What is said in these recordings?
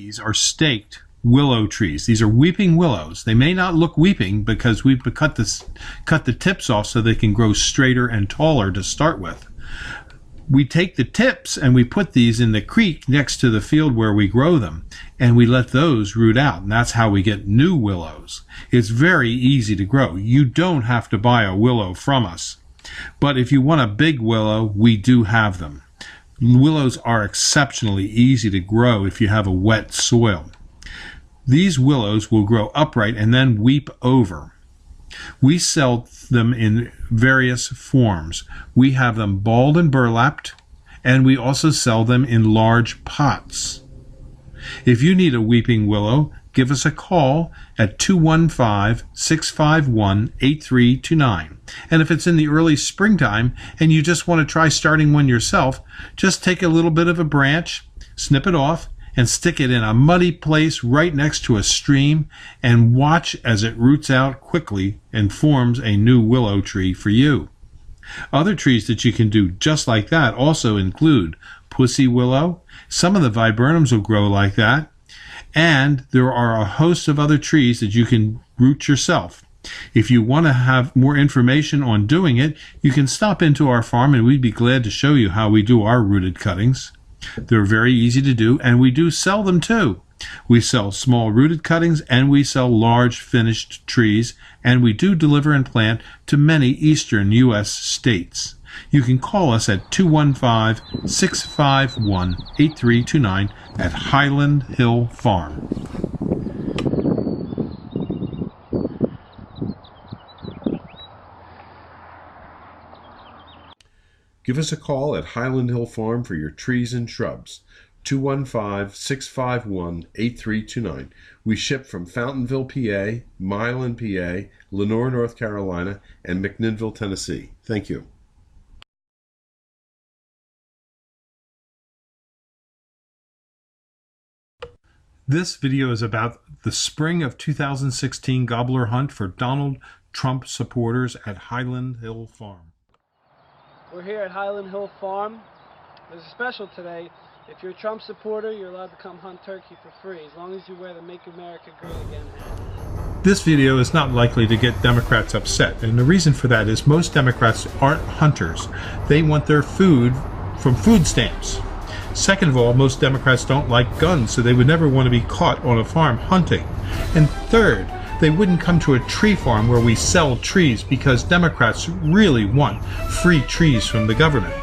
these are staked willow trees. These are weeping willows. They may not look weeping because we've cut the tips off so they can grow straighter and taller to start with. We take the tips and we put these in the creek next to the field where we grow them, and we let those root out, and that's how we get new willows. It's very easy to grow. You don't have to buy a willow from us. But if you want a big willow, we do have them. Willows are exceptionally easy to grow if you have a wet soil. These willows will grow upright and then weep over. We sell them in various forms. We have them balled and burlapped, and we also sell them in large pots. If you need a weeping willow, give us a call at 215-651-8329. And if it's in the early springtime and you just want to try starting one yourself, just take a little bit of a branch, snip it off, and stick it in a muddy place right next to a stream and watch as it roots out quickly and forms a new willow tree for you. Other trees that you can do just like that also include pussy willow. Some of the viburnums will grow like that. And there are a host of other trees that you can root yourself. If you want to have more information on doing it, you can stop into our farm and we'd be glad to show you how we do our rooted cuttings. They're very easy to do, and we do sell them too. We sell small rooted cuttings and we sell large finished trees, and we do deliver and plant to many eastern U.S. states. You can call us at 215-651-8329 at Highland Hill Farm. Give us a call at Highland Hill Farm for your trees and shrubs. 215-651-8329. We ship from Fountainville, PA, Milan, PA, Lenoir, North Carolina, and McMinnville, Tennessee. Thank you. This video is about the spring of 2016 gobbler hunt for Donald Trump supporters at Highland Hill Farm. We're here at Highland Hill Farm. There's a special today. If you're a Trump supporter, you're allowed to come hunt turkey for free, as long as you wear the Make America Great Again hat. This video is not likely to get Democrats upset, and the reason for that is most Democrats aren't hunters. They want their food from food stamps. Second of all, most Democrats don't like guns, so they would never want to be caught on a farm hunting. And third, they wouldn't come to a tree farm where we sell trees because Democrats really want free trees from the government.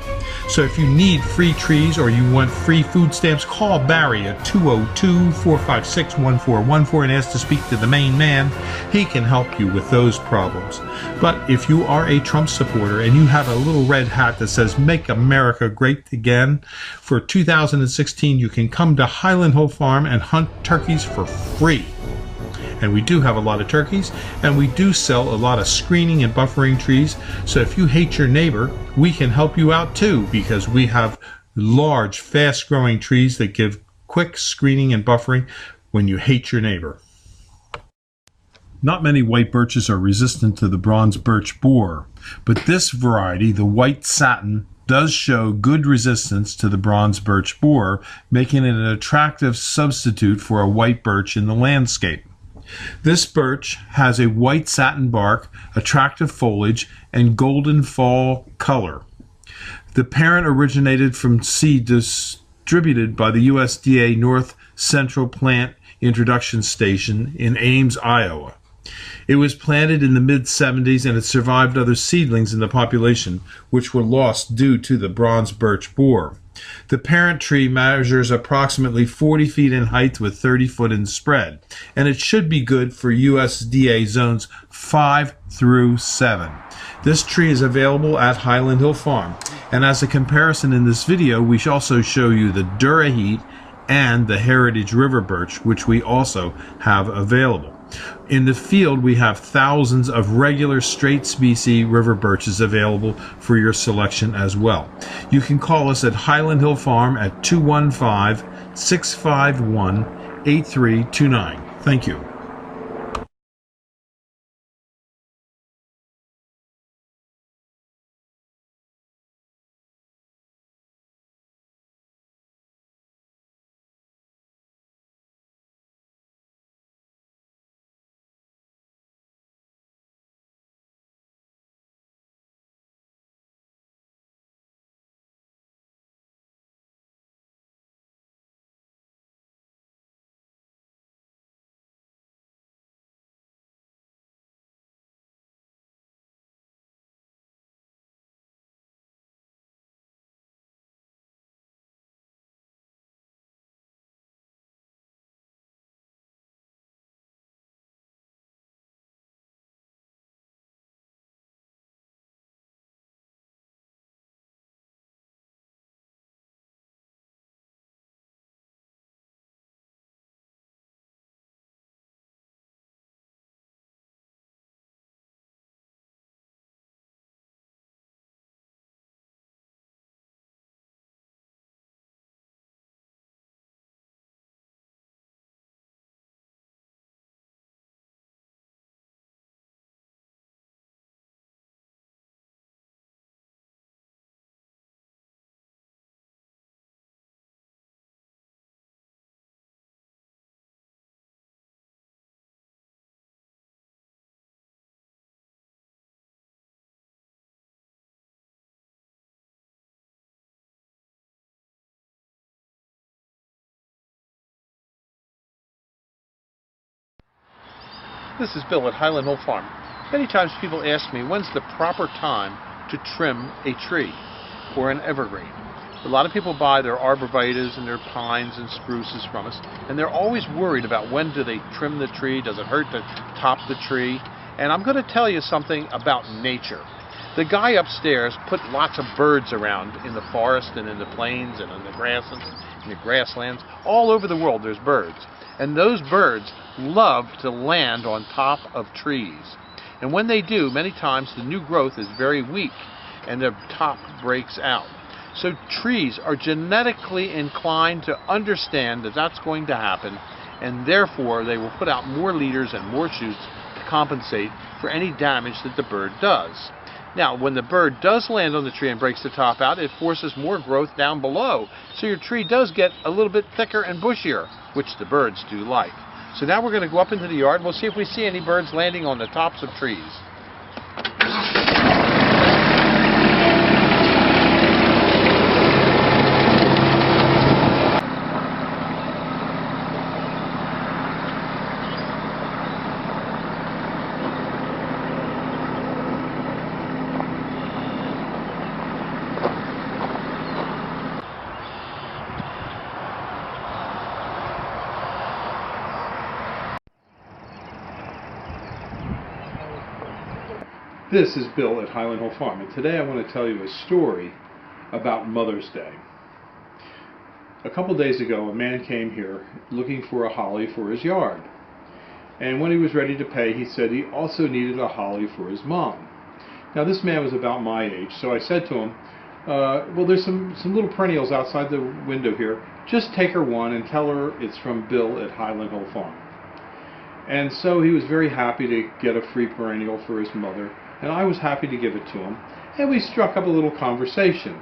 So if you need free trees or you want free food stamps, call Barry at 202-456-1414 and ask to speak to the main man. He can help you with those problems. But if you are a Trump supporter and you have a little red hat that says Make America Great Again, for 2016 you can come to Highland Hill Farm and hunt turkeys for free. And we do have a lot of turkeys, and we do sell a lot of screening and buffering trees. So if you hate your neighbor, we can help you out too, because we have large, fast-growing trees that give quick screening and buffering when you hate your neighbor. Not many white birches are resistant to the bronze birch borer, but this variety, the white satin, does show good resistance to the bronze birch borer, making it an attractive substitute for a white birch in the landscape. This birch has a white satin bark, attractive foliage, and golden fall color. The parent originated from seed distributed by the USDA North Central Plant Introduction Station in Ames, Iowa. It was planted in the mid-70s and it survived other seedlings in the population, which were lost due to the bronze birch borer. The parent tree measures approximately 40 feet in height with 30 foot in spread, and it should be good for USDA zones 5 through 7. This tree is available at Highland Hill Farm, and as a comparison in this video, we shall also show you the Dura-Heat and the Heritage River Birch, which we also have available. In the field, we have thousands of regular straight species river birches available for your selection as well. You can call us at Highland Hill Farm at 215-651-8329. Thank you. This is Bill at Highland Hill Farm. Many times people ask me when's the proper time to trim a tree or an evergreen. A lot of people buy their arborvitaes and their pines and spruces from us, and they're always worried about when do they trim the tree, does it hurt to top the tree? And I'm going to tell you something about nature. The guy upstairs put lots of birds around in the forest and in the plains and in the grasslands. All over the world there's birds. And those birds love to land on top of trees. And when they do, many times the new growth is very weak and the top breaks out. So trees are genetically inclined to understand that that's going to happen, and therefore they will put out more leaders and more shoots to compensate for any damage that the bird does. Now, when the bird does land on the tree and breaks the top out, it forces more growth down below. So your tree does get a little bit thicker and bushier, which the birds do like. So now we're going to go up into the yard and we'll see if we see any birds landing on the tops of trees. This is Bill at Highland Hill Farm, and today I want to tell you a story about Mother's Day. A couple days ago, a man came here looking for a holly for his yard. And when he was ready to pay, he said he also needed a holly for his mom. Now, this man was about my age, so I said to him, well, there's some little perennials outside the window here. Just take her one and tell her it's from Bill at Highland Hill Farm. And so he was very happy to get a free perennial for his mother, and I was happy to give it to him, and we struck up a little conversation.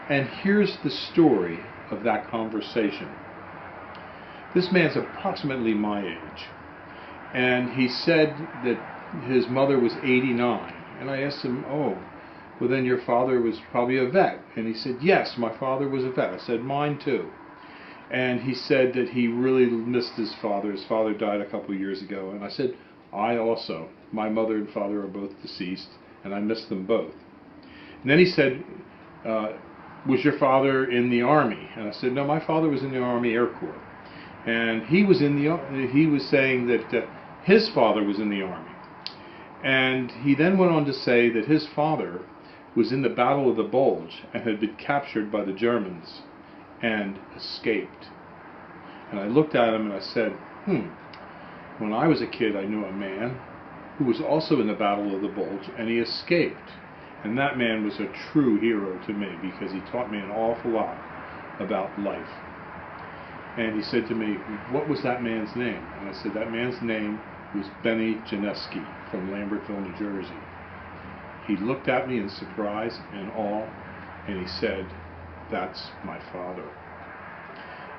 And here's the story of that conversation. This man's approximately my age, and he said that his mother was 89, and I asked him, oh, well then your father was probably a vet, and he said, yes, my father was a vet. I said, mine too. And he said that he really missed his father. His father died a couple of years ago, and I said, I also. My mother and father are both deceased, and I miss them both. And then he said, was your father in the Army? And I said, no, my father was in the Army Air Corps. And he was saying that his father was in the Army. And he then went on to say that his father was in the Battle of the Bulge and had been captured by the Germans and escaped. And I looked at him and I said, when I was a kid, I knew a man who was also in the Battle of the Bulge, and he escaped. And that man was a true hero to me because he taught me an awful lot about life. And he said to me, what was that man's name? And I said, that man's name was Benny Janeski from Lambertville, New Jersey. He looked at me in surprise and awe, and he said, that's my father.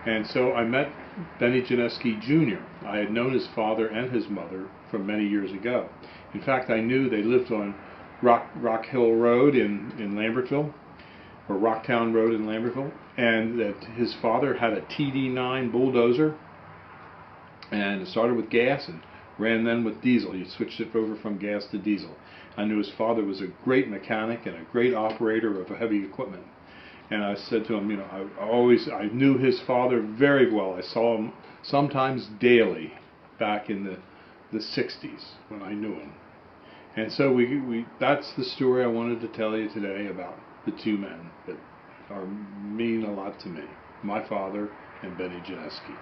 And so I met Benny Janeski Jr. I had known his father and his mother from many years ago. In fact, I knew they lived on Rock Hill Road in Lambertville, or Rocktown Road in Lambertville, and that his father had a TD9 bulldozer, and it started with gas and ran then with diesel. He switched it over from gas to diesel. I knew his father was a great mechanic and a great operator of heavy equipment. And I said to him, you know, I knew his father very well. I saw him sometimes daily back in the 60s when I knew him. And so that's the story I wanted to tell you today about the two men that mean a lot to me, my father and Benny Janeski.